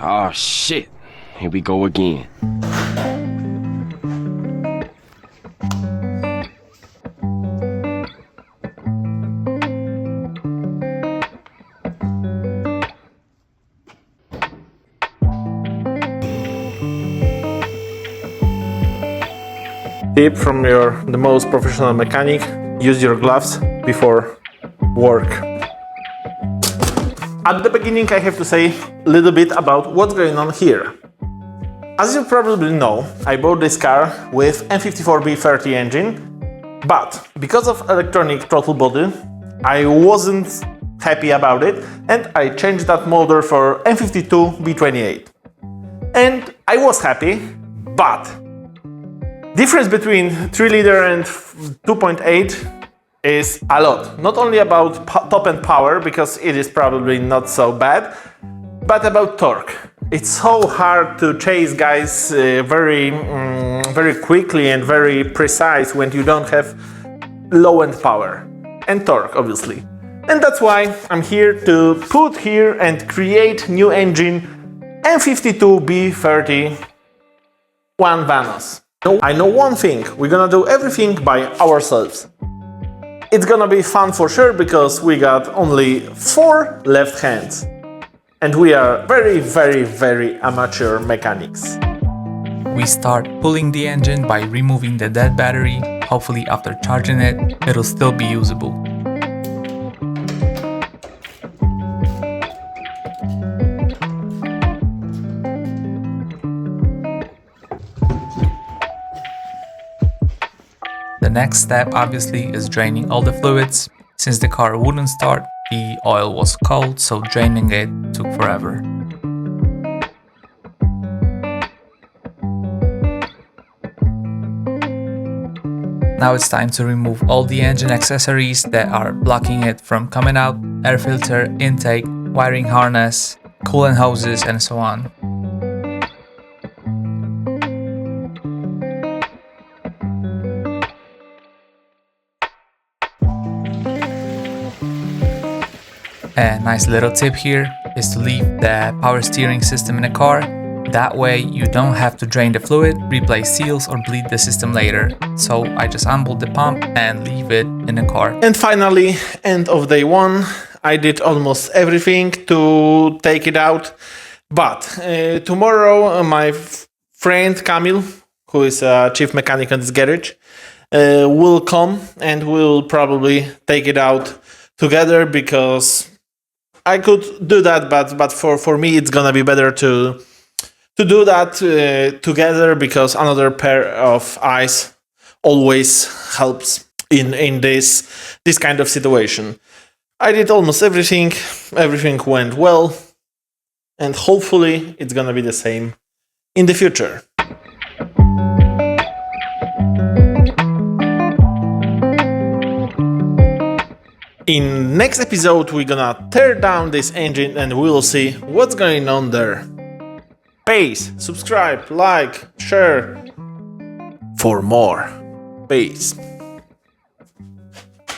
Oh shit, here we go again. Tip from the most professional mechanic: use your gloves before work. At the beginning, I have to say a little bit about what's going on here. As you probably know, I bought this car with M54B30 engine, but because of electronic throttle body, I wasn't happy about it, and I changed that motor for M52B28. And I was happy, but difference between 3 liter and 2.8 is a lot. Not only about top-end power, because it is probably not so bad, but about torque. It's so hard to chase guys very quickly and very precise when you don't have low-end power. And torque, obviously. And that's why I'm here to put here and create new engine M52B30 Vanos. I know one thing, we're gonna do everything by ourselves. It's gonna be fun for sure, because we got only 4 left hands. And we are very amateur mechanics. We start pulling the engine by removing the dead battery. Hopefully after charging it, it'll still be usable. The next step obviously is draining all the fluids. Since the car wouldn't start, the oil was cold, so draining it took forever. Now it's time to remove all the engine accessories that are blocking it from coming out: air filter, intake, wiring harness, coolant hoses, and so on. A nice little tip here is to leave the power steering system in the car. That way you don't have to drain the fluid, replace seals, or bleed the system later. So I just unbolt the pump and leave it in the car. And finally, end of day 1, I did almost everything to take it out. But tomorrow my friend Kamil, who is a chief mechanic in this garage, will come and we'll probably take it out together, because I could do that, but for me it's gonna be better to do that together, because another pair of eyes always helps in this kind of situation. I did almost everything went well, and hopefully it's gonna be the same in the future. In next episode, we're gonna tear down this engine and we'll see what's going on there. Peace, subscribe, like, share for more. Peace.